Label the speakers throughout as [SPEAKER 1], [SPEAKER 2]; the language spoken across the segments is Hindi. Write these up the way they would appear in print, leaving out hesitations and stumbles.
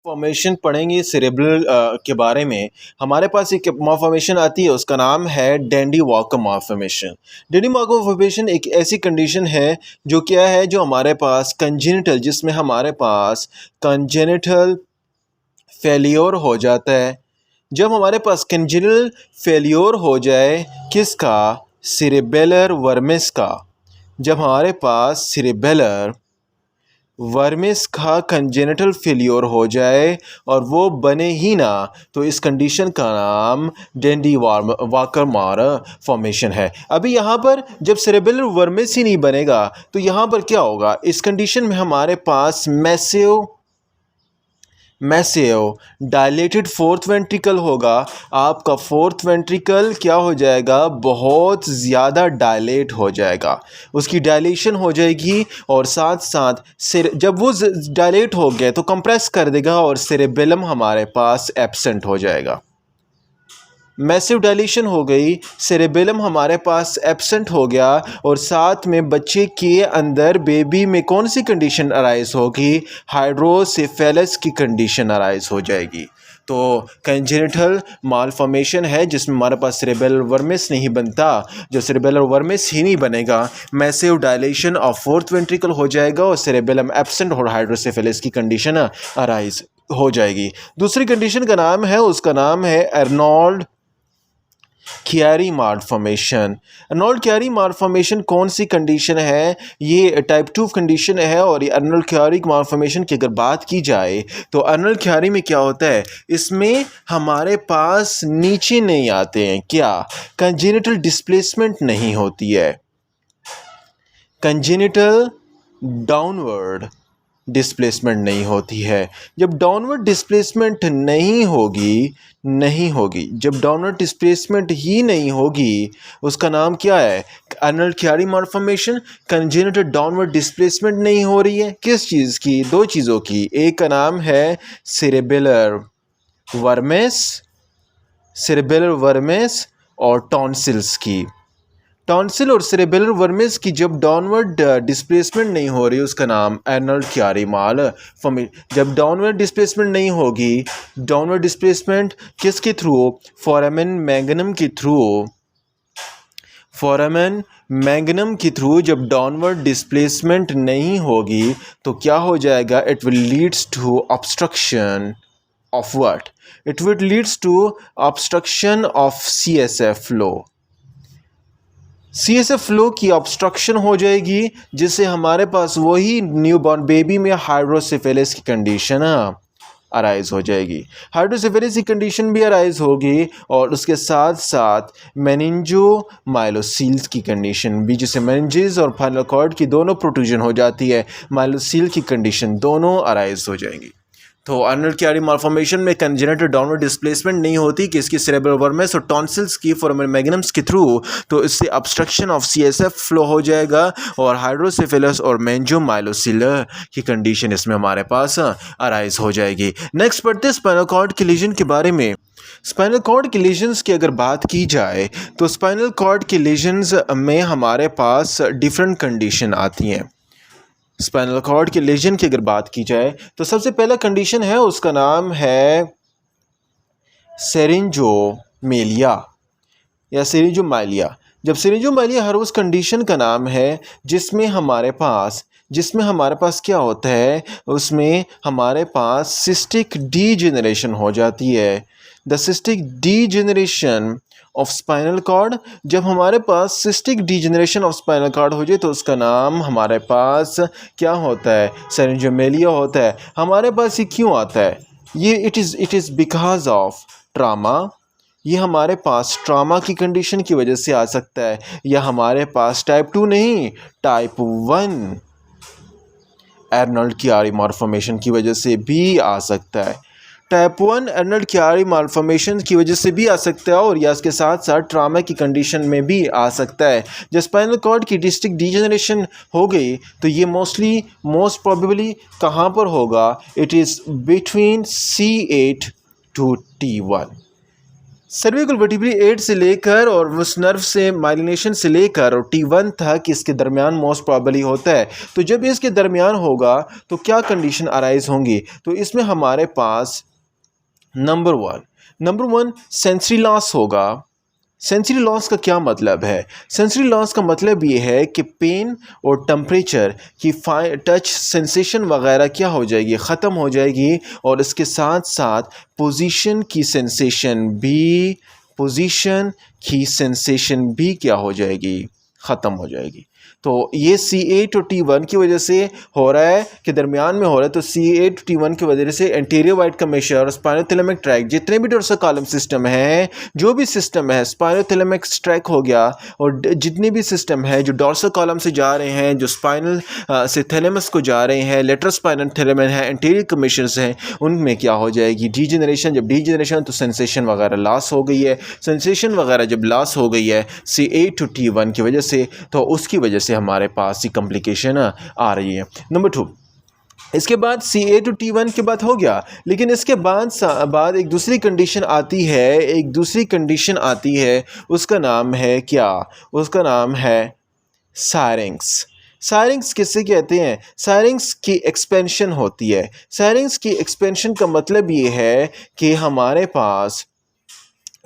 [SPEAKER 1] फॉर्मेशन पढ़ेंगे सेरेब्रल के बारे में। हमारे पास एक मालफॉर्मेशन आती है, उसका नाम है Dandy walker malformation. Dandy walker malformation एक ऐसी कंडीशन है जो क्या है, जो हमारे पास कंजेनिटल, जिसमें हमारे पास कंजेनिटल फेलियोर हो जाता है। जब हमारे पास कंजेनिटल फेलियोर हो जाए किसका, सेरेबेलर वर्मिस का, जब हमारे पास सेरेबेलर वर्मिस का कंजेनिटल फेलियर हो जाए और वो बने ही ना, तो इस कंडीशन का नाम डेंडी वॉकर मालफॉर्मेशन है। अभी यहाँ पर जब सेरेबेलर वर्मिस ही नहीं बनेगा तो यहाँ पर क्या होगा, इस कंडीशन में हमारे पास मैसिव डायलेटेड फोर्थ वेंट्रिकल होगा। आपका फोर्थ वेंट्रिकल क्या हो जाएगा, बहुत ज़्यादा डायलेट हो जाएगा, उसकी डायलेशन हो जाएगी और साथ साथ जब वो डायलेट हो गया तो कंप्रेस कर देगा और सेरेबेलम हमारे पास एब्सेंट हो जाएगा। मैसिव डायलेशन हो गई, सेरेबेलम हमारे पास एब्सेंट हो गया और साथ में बच्चे के अंदर बेबी में कौन सी कंडीशन अराइज होगी, हाइड्रोसेफेलस की कंडीशन अराइज हो जाएगी। तो कंजेनिटल मालफॉर्मेशन है जिसमें हमारे पास सेरेबेलर वर्मिस नहीं बनता। जो सेरेबेलर वर्मिस ही नहीं बनेगा, massive dilation of fourth ventricle हो जाएगा और सेरेबेलम एब्सेंट और हाइड्रोसेफेलस की कंडीशन अराइज हो जाएगी। दूसरी कंडीशन का नाम है, उसका नाम है अर्नोल्ड क्यारी मालफॉर्मेशन। अर्नोल्ड क्यारी मालफॉर्मेशन कौन सी कंडीशन है, ये टाइप 2 कंडीशन है। और ये अर्नोल्ड क्यारी मालफॉर्मेशन की अगर बात की जाए तो अर्नोल्ड क्यारी में क्या होता है, इसमें हमारे पास नीचे नहीं आते हैं, क्या कंजेनिटल डिस्प्लेसमेंट नहीं होती है, कंजेनिटल डाउनवर्ड डिस्प्लेसमेंट नहीं होती है। जब डाउनवर्ड डिस्प्लेसमेंट नहीं होगी, जब डाउनवर्ड डिस्प्लेसमेंट ही नहीं होगी, उसका नाम क्या है, अर्नोल्ड क्यारी मालफॉर्मेशन। कंजेनिटल डाउनवर्ड डिस्प्लेसमेंट नहीं हो रही है, किस चीज़ की, दो चीज़ों की, एक का नाम है सेरेबेलर वर्मिस और टॉन्सिल्स की। टॉन्सिल और सेरेबेलर वर्मिस की जब डाउनवर्ड डिस्प्लेसमेंट नहीं हो रही, उसका नाम अर्नोल्ड क्यारी मालफॉर्मेशन। जब डाउनवर्ड डिस्प्लेसमेंट नहीं होगी, डाउनवर्ड डिस्प्लेसमेंट किसके थ्रू, फोरामेन मैग्नम के थ्रू जब डाउनवर्ड डिस्प्लेसमेंट नहीं होगी तो क्या हो जाएगा, it will leads to obstruction of what, it will leads to obstruction of CSF flow. CSF flow की ऑब्स्ट्रक्शन हो जाएगी, जिससे हमारे पास वही न्यूबॉर्न बेबी में हाइड्रोसेफेलस की कंडीशन अराइज हो जाएगी। हाइड्रोसेफेलस की कंडीशन भी अराइज होगी और उसके साथ साथ मेनिंजोमाइलोसील्स की कंडीशन भी, जिससे मेनिंजेस और फाइनल कॉर्ड की दोनों प्रोट्रूजन हो जाती है, माइलोसील की कंडीशन दोनों अराइज हो जाएंगी। तो अर्नोल्ड क्यारी मालफॉर्मेशन में कंजेनिटल डाउनवर्ड डिस्प्लेसमेंट नहीं होती कि इसकी सेरेब्रल वर्मिस और टॉन्सिल्स की फोरामेन मैग्नम्स के थ्रू, तो इससे ऑब्स्ट्रक्शन ऑफ CSF फ्लो हो जाएगा और हाइड्रोसेफेलस और मेनिंजोमाइलोसिल की कंडीशन इसमें हमारे पास अराइज हो जाएगी। नेक्स्ट पढ़ते हैं स्पाइनल कॉर्ड के लीजन के बारे में। स्पाइनल कॉर्ड के लीजन्स की अगर बात की जाए तो स्पाइनल कॉर्ड के लीजन्स में हमारे पास डिफरेंट कंडीशन आती हैं। स्पाइनल कॉर्ड के लीजन की अगर बात की जाए तो सबसे पहला कंडीशन है, उसका नाम है सेरिंजोमेलिया या सेरिंजोमाइलिया। जब सेरिंजोमाइलिया हर उस कंडीशन का नाम है जिसमें हमारे पास क्या होता है, उसमें हमारे पास सिस्टिक डीजेनरेशन हो जाती है। The cystic degeneration of spinal cord, जब हमारे पास cystic degeneration of spinal cord हो जाए तो उसका नाम हमारे पास क्या होता है, सेरिंजोमेलिया होता है। हमारे पास ये क्यों आता है, ये it is because of trauma. ये हमारे पास ट्रामा की कंडीशन की वजह से आ सकता है, या हमारे पास टाइप 2 नहीं, टाइप 1 अर्नोल्ड क्यारी मालफॉर्मेशन की वजह से भी आ सकता है। टाइप 1 अर्नोल्ड क्यारी मालफॉर्मेशन की वजह से भी आ सकता है और या इसके साथ साथ ट्रामा की कंडीशन में भी आ सकता है। जब स्पाइनल कॉर्ड की डिस्टिक डीजेनरेशन हो गई तो ये मोस्ट प्रोबेबली कहाँ पर होगा, it is between C8 to T1। Cervical vertebrae 8 से लेकर और उस नर्व से माइलिनेशन से लेकर और T1 तक इसके दरमियान मोस्ट प्रॉबली होता है। तो जब इसके दरमियान होगा तो क्या कंडीशन अराइज होंगी? तो इसमें हमारे पास नंबर वन सेंसरी लॉस होगा। सेंसरी लॉस का क्या मतलब है? सेंसरी लॉस का मतलब ये है कि पेन और टेम्परेचर की टच सेंसेशन वगैरह क्या हो जाएगी, ख़त्म हो जाएगी, और इसके साथ साथ पोजीशन की सेंसेशन भी क्या हो जाएगी, ख़त्म हो जाएगी। तो ये C8 और T1 की वजह से हो रहा है कि दरमियान में हो रहा है। तो C8 T1 की वजह से एंटीरियर वाइड कमेशर और स्पाइनोथैलेमिक ट्रैक जितने भी डोर्सल कॉलम सिस्टम है, जो भी सिस्टम है, स्पाइनोथैलेमिक ट्रैक हो गया, और जितने भी सिस्टम है जो डोर्सल कॉलम से जा रहे हैं, जो स्पाइनल से थैलेमस को जा रहे हैं, लेटरल स्पाइनल थैलेमस है, एंटीरियर कमेशर्स हैं, उनमें क्या हो जाएगी, डीजेनरेशन। जब डीजेनरेशन तो सेंसेशन वगैरह लॉस हो गई है। सेंसेशन वगैरह जब लॉस हो गई है C8 to T1 की वजह से, तो उसकी वजह से हमारे पास ये कॉम्प्लिकेशन आ रही है। नंबर 2, इसके बाद C8 to T1 के बाद हो गया, लेकिन इसके बाद एक दूसरी कंडीशन आती है, उसका नाम है क्या? उसका नाम है सायरिंग्स। सायरिंग्स किससे कहते हैं? सायरिंग्स की एक्सपेंशन होती है। सायरिंग्स की एक्सपेंशन का मतलब ये है कि हमारे पास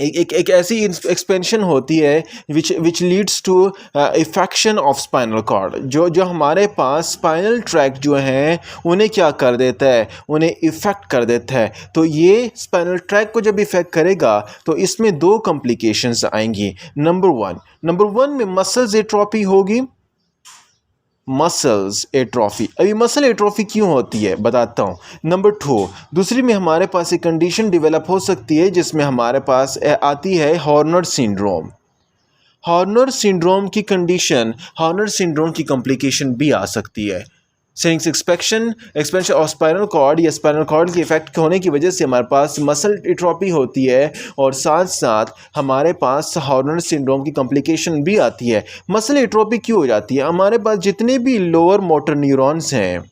[SPEAKER 1] एक ऐसी एक्सपेंशन होती है which leads to affection of spinal cord, जो हमारे पास स्पाइनल ट्रैक जो हैं उन्हें क्या कर देता है, उन्हें इफ़ेक्ट कर देता है। तो ये स्पाइनल ट्रैक को जब इफ़ेक्ट करेगा तो इसमें 2 कॉम्प्लिकेशंस आएंगी। नंबर वन में मसल्स एट्रोफी होगी। मसल्स एट्रोफी, अभी मसल एट्रोफी क्यों होती है बताता हूँ। नंबर 2, दूसरी में हमारे पास एक कंडीशन डेवलप हो सकती है जिसमें हमारे पास आती है हॉर्नर सिंड्रोम। हॉर्नर सिंड्रोम की कॉम्प्लिकेशन भी आ सकती है। Syrinx expansion of spinal cord या स्पाइनल कॉर्ड के इफेक्ट होने की वजह से हमारे पास मसल एट्रोफी होती है, और साथ साथ हमारे पास हॉर्नर सिंड्रोम की कॉम्प्लिकेशन भी आती है। मसल एट्रोफी क्यों हो जाती है? हमारे पास जितने भी लोअर मोटर न्यूरॉन्स हैं,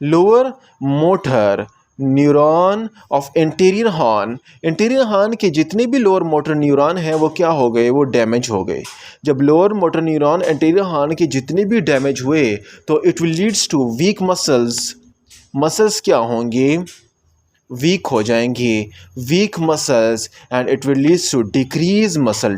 [SPEAKER 1] lower motor neuron of anterior horn के जितने भी लोअर मोटर न्यूरॉन हैं वो क्या हो गए, वो डैमेज हो गए। जब lower motor neuron anterior horn के जितने भी डैमेज हुए तो it will leads to weak muscles क्या होंगे, वीक हो जाएंगे, weak muscles, and it will leads to decrease muscle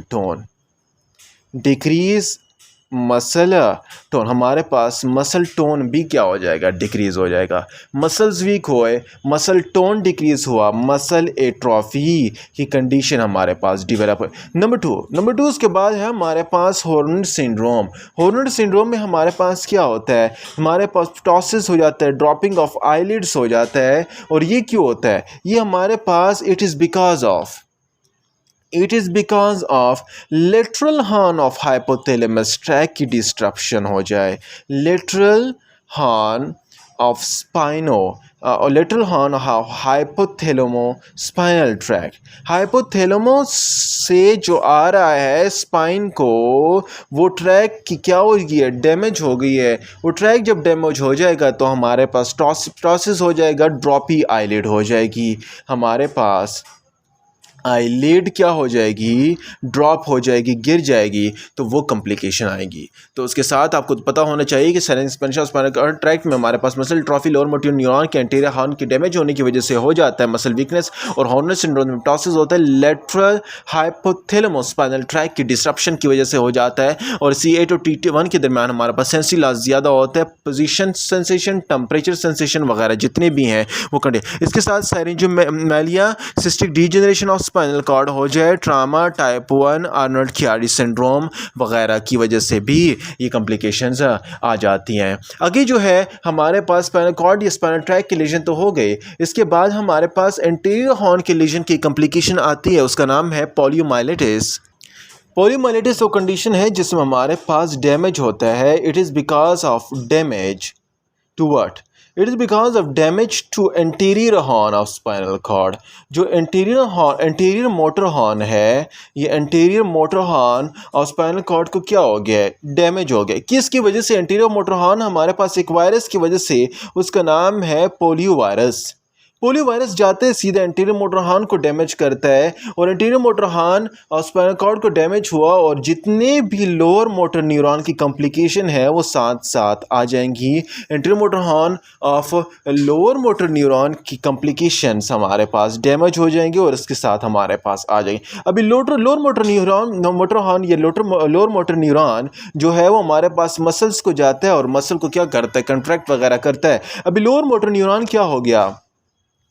[SPEAKER 1] tone. हमारे पास मसल टोन भी क्या हो जाएगा, डिक्रीज़ हो जाएगा। मसल्स वीक हुए, मसल टोन डिक्रीज़ हुआ, मसल एट्रोफी की कंडीशन हमारे पास डिवेलप हुई। नंबर टू उसके बाद है हमारे पास हॉर्नर सिंड्रोम में हमारे पास क्या होता है, हमारे पास टॉसिस हो जाता है, ड्रॉपिंग ऑफ आईलिड्स हो जाता है। और ये क्यों होता है? ये हमारे पास it is because of lateral horn of hypothalamus tract की डिस्ट्रप्शन हो जाए। Lateral horn of hypothalamo spinal tract, hypothalamus से जो आ रहा है स्पाइन को, वो ट्रैक की क्या हो गई है, डैमेज हो गई है। वो ट्रैक जब डैमेज हो जाएगा तो हमारे पास टॉसिस हो जाएगा, ड्रॉपी आईलिड हो जाएगी, हमारे पास आईलिड क्या हो जाएगी, ड्रॉप हो जाएगी, गिर जाएगी, तो वो कॉम्प्लिकेशन आएगी। तो उसके साथ आपको पता होना चाहिए कि syrinx expansion of spinal cord tract में हमारे पास muscle atrophy, lower motor neuron के एंटीरियर हॉर्न के डैमेज होने की वजह से हो जाता है मसल वीकनेस, और हॉर्नर सिंड्रोम में टॉसिस होता है, लेटरल हाइपोथैलेमस स्पाइनल ट्रैक की डिस्ट्रप्शन की वजह से हो जाता है। और C8 और T1 के दरमियान हमारे पास सेंसरी लॉस ज़्यादा होता है, पोजीशन सेंसेशन, टेम्परेचर सेंसेशन वगैरह जितने भी हैं वो कंडीशन। इसके साथ syringomyelia, cystic degeneration of spinal cord हो जाए, trauma, type 1 Arnold Chiari syndrome वगैरह की वजह से भी ये कॉम्प्लिकेशंस आ जाती हैं। आगे जो है हमारे पास स्पाइनल कॉर्ड या स्पाइनल ट्रैक के लीजन तो हो गए, इसके बाद हमारे पास एंटीरियर हॉर्न के लीजन की कॉम्प्लिकेशन आती है, उसका नाम है पोलियोमाइलिटिस। पोलियोमाइलिटिस वो कंडीशन है जिसमें हमारे पास डैमेज होता है। It is because of damage to what? It is because of damage to anterior horn of spinal cord. जो एंटीरियर मोटर हॉर्न है, ये anterior motor horn of spinal cord को क्या हो गया है, डैमेज हो गया। किसकी वजह से? एंटीरियर मोटर हॉर्न हमारे पास एक वायरस की वजह से, उसका नाम है पोलियो पोलियो वायरस जाते सीधे एंटीरियर मोटर हॉर्न को डैमेज करता है और एंटीरियर मोटर हॉर्न और स्पाइनल कॉर्ड को डैमेज हुआ और जितने भी लोअर मोटर न्यूरॉन की कॉम्प्लिकेशन है वो साथ साथ आ जाएंगी। Anterior motor horn of lower motor neuron की कॉम्प्लिकेशंस हमारे पास डैमेज हो जाएंगे और इसके साथ हमारे पास आ जाएंगे। अभी lower motor neuron motor horn या लोअर मोटर न्यूरॉन जो है वो हमारे पास मसल्स को जाता है और मसल को क्या करता है, कंट्रैक्ट वगैरह करता है। अभी लोअर मोटर न्यूरॉन क्या हो गया,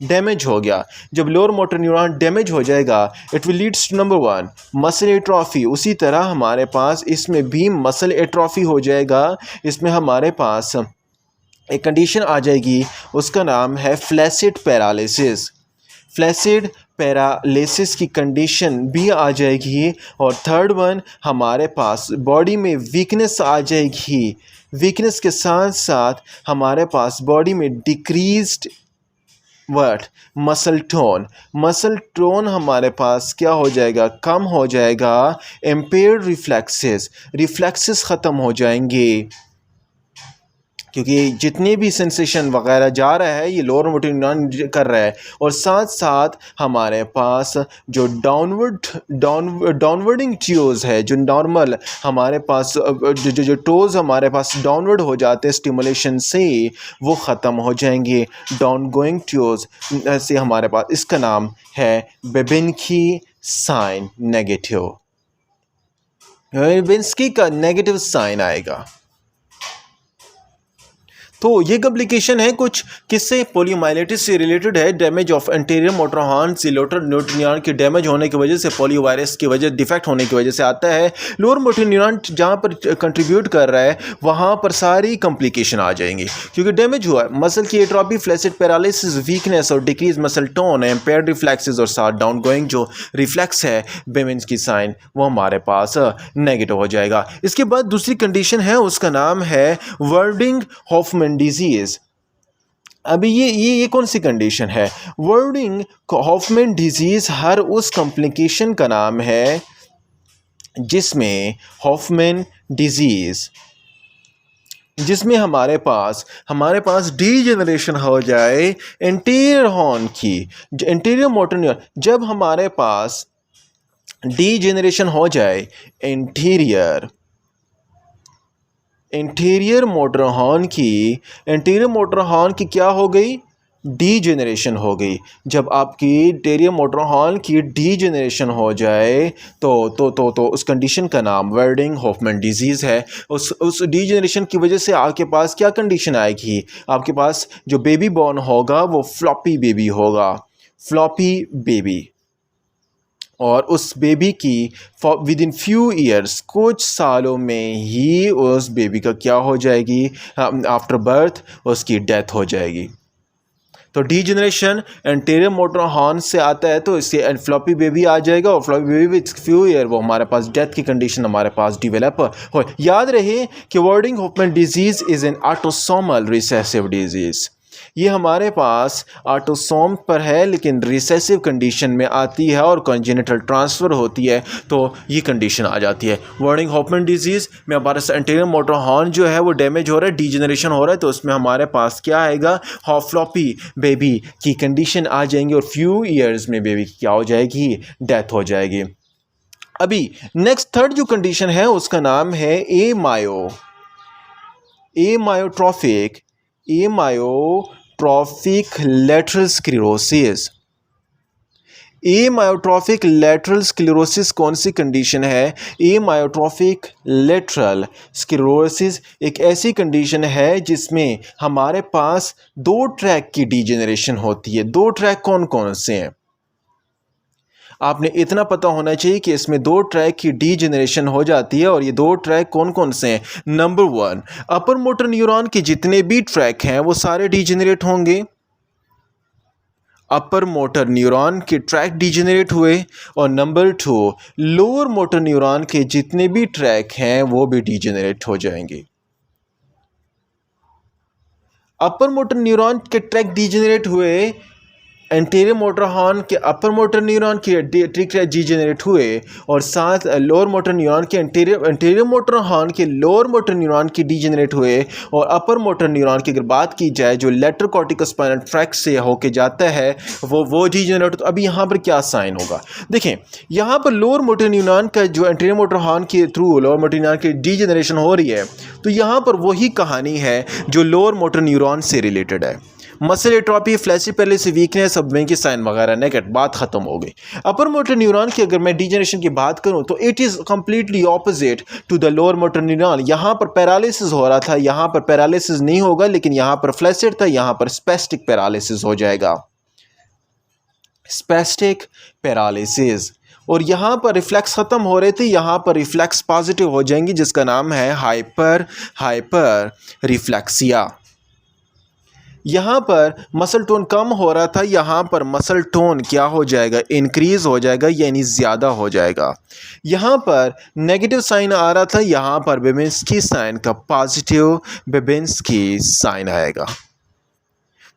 [SPEAKER 1] डैमेज हो गया। जब लोअर मोटर न्यूरॉन डैमेज हो जाएगा it will leads to number 1 muscle atrophy. उसी तरह हमारे पास इसमें भी मसल एट्रोफी हो जाएगा। इसमें हमारे पास एक कंडीशन आ जाएगी, उसका नाम है फ्लैसिड पैरालिसिस। फ्लैसिड पैरालिसिस की कंडीशन भी आ जाएगी। और थर्ड वन हमारे पास बॉडी में वीकनेस आ जाएगी। वीकनेस के साथ साथ हमारे पास बॉडी में डिक्रीज्ड मसल टोन हमारे पास क्या हो जाएगा, कम हो जाएगा। इम्पेयर्ड रिफ्लेक्सेस ख़त्म हो जाएंगे क्योंकि जितने भी सेंसेशन वगैरह जा रहा है ये लोअर मोटर न्यूरॉन कर रहा है। और साथ साथ हमारे पास जो डाउनवर्डिंग ट्यूज है, जो नॉर्मल हमारे पास जो टोज हमारे पास डाउनवर्ड हो जाते हैं स्टिमुलेशन से, वो ख़त्म हो जाएंगे। डाउन गोइंग ट्यूज से हमारे पास, इसका नाम है बेबिन्स्की साइन नेगेटिव। बेबिन्स्की का नेगेटिव साइन आएगा। तो ये कॉम्प्लिकेशन है कुछ किससे, पोलियोमाइलिटिस से रिलेटेड है। Damage of anterior motor horn lower motor neuron के डैमेज होने की वजह से, पोलियो वायरस की वजह, डिफेक्ट होने की वजह से आता है। लोअर मोटर न्यूरॉन जहाँ पर कंट्रीब्यूट कर रहा है वहाँ पर सारी कॉम्प्लिकेशन आ जाएंगी क्योंकि डैमेज हुआ है। मसल की एट्रोफी, फ्लैसिड पैरालिसिस, वीकनेस और decrease muscle tone, impaired reflexes और साथ डाउन गोइंग जो रिफ्लेक्स है बेबिन्स्की साइन, वो हमारे पास नेगेटिव हो जाएगा। इसके बाद दूसरी कंडीशन है, उसका नाम है वर्डिंग हॉफमैन डिजीज। अभी ये कौन सी कंडीशन है? वर्डिंग हॉफमैन डिजीज हर उस कॉम्प्लिकेशन का नाम है जिसमें हॉफमैन डिजीज, जिसमें हमारे पास डीजेनरेशन हो जाए एंटीरियर हॉर्न की, एंटीरियर मोटर न्यूरॉन। जब हमारे पास डीजेनरेशन हो जाए एंटीरियर मोटर हॉर्न की क्या हो गई, डीजेनरेशन हो गई। जब आपकी एंटीरियर मोटर हॉर्न की डीजेनरेशन हो जाए तो उस कंडीशन का नाम वर्डिंग हॉफमैन डिजीज़ है। उस डीजेनरेशन की वजह से आपके पास क्या कंडीशन आएगी, आपके पास जो बेबी बॉर्न होगा वो फ्लॉपी बेबी होगा, फ्लॉपी बेबी। और उस बेबी की विद इन फ्यू ईयर्स, कुछ सालों में ही उस बेबी का क्या हो जाएगी, आफ्टर बर्थ उसकी डेथ हो जाएगी। तो डीजेनरेशन एंटीरियर मोटर हॉर्न से आता है तो इससे फ्लॉपी बेबी आ जाएगा और floppy baby with few year वो हमारे पास डेथ की कंडीशन हमारे पास डिवेलप हो। याद रहे कि Werdnig Hoffmann disease is an autosomal recessive disease. ये हमारे पास ऑटोसोम पर है लेकिन रिसेसिव कंडीशन में आती है और कॉन्जेनिटल ट्रांसफ़र होती है, तो ये कंडीशन आ जाती है। वर्डिंग हॉफमैन डिजीज़ में हमारे एंटीरियर मोटर हॉर्न जो है वो डैमेज हो रहा है, डीजेनरेशन हो रहा है, तो उसमें हमारे पास क्या आएगा, फ्लॉपी बेबी की कंडीशन आ जाएंगी और फ्यू ईयर्स में बेबी की क्या हो जाएगी, डेथ हो जाएगी। अभी नेक्स्ट थर्ड जो कंडीशन है उसका नाम है एमायोट्रॉफिक लेटरल स्क्लेरोसिस। एमायोट्रॉफिक लेटरल स्क्लेरोसिस कौन सी कंडीशन है? एमायोट्रॉफिक लेटरल स्क्लेरोसिस एक ऐसी कंडीशन है जिसमें हमारे पास 2 ट्रैक की डीजेनरेशन होती है। 2 ट्रैक कौन कौन से हैं? आपने इतना पता होना चाहिए कि इसमें 2 ट्रैक की डीजेनरेशन हो जाती है और ये 2 ट्रैक कौन कौन से हैं? नंबर 1, अपर मोटर न्यूरॉन के जितने भी ट्रैक हैं वो सारे डीजेनरेट होंगे। अपर मोटर न्यूरॉन के ट्रैक डीजेनरेट हुए। और नंबर 2, लोअर मोटर न्यूरॉन के जितने भी ट्रैक हैं वो भी डीजेनरेट हो जाएंगे। अपर मोटर न्यूरॉन के ट्रैक डीजेनरेट हुए एंटीरियर मोटर हॉर्न के अपर मोटर न्यूरॉन के डीजेनरेट हुए और साथ लोअर मोटर न्यूरॉन के एंटीरियर मोटर हॉर्न के लोअर मोटर न्यूरॉन के डीजेनरेट हुए और अपर मोटर न्यूरॉन की अगर बात की जाए जो लेटरल कॉर्टिकल स्पाइनल ट्रैक्ट से होके जाता है वो डीजेनरेट। तो अभी यहाँ पर क्या साइन होगा, देखें यहाँ पर लोअर मोटर न्यूरॉन का जो एंटीरियर मोटर हॉर्न के थ्रू लोअर मोटर न्यूरॉन की डीजेनरेशन हो रही है, तो यहाँ पर वही कहानी है जो लोअर मोटर न्यूरॉन से रिलेटेड है। Muscle atrophy, fleshy paralysis, weakness, सब में की साइन वगैरह नेगेट, बात खत्म हो गई। अपर मोटर न्यूरॉन की अगर मैं डीजनरेशन की बात करूं तो it is completely opposite to the lower motor neuron. यहाँ पर पैरालिसिस हो रहा था, यहाँ पर पैरालिसिस नहीं होगा, लेकिन यहाँ पर फ्लैसिड था, यहाँ पर स्पेस्टिक पैरालिसिस हो जाएगा, स्पेस्टिक पैरालिसिस। और यहाँ पर रिफ्लेक्स ख़त्म हो रहे थे, यहाँ पर रिफ्लेक्स पॉजिटिव हो जाएंगी, जिसका नाम है हाइपर रिफ्लेक्सिया। यहाँ पर मसल टोन कम हो रहा था, यहाँ पर मसल टोन क्या हो जाएगा, इंक्रीज़ हो जाएगा, यानी ज़्यादा हो जाएगा। यहाँ पर नेगेटिव साइन आ रहा था, यहाँ पर बेबिंस्की साइन का पॉजिटिव बेबिंस्की साइन आएगा।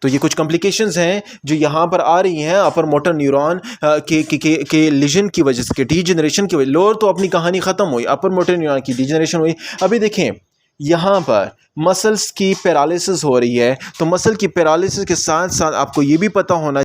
[SPEAKER 1] तो ये कुछ कॉम्प्लिकेशंस हैं जो यहाँ पर आ रही हैं अपर मोटर न्यूरॉन के लिजन की वजह से, के डीजनरेशन की वजह। लोअर तो अपनी कहानी ख़त्म हुई, अपर मोटर न्यूरॉन की डीजनरेशन हुई। अभी देखें यहाँ पर मसल्स की पैरालिसिस हो रही है, तो मसल की पैरालिसिस के साथ साथ आपको ये भी पता होना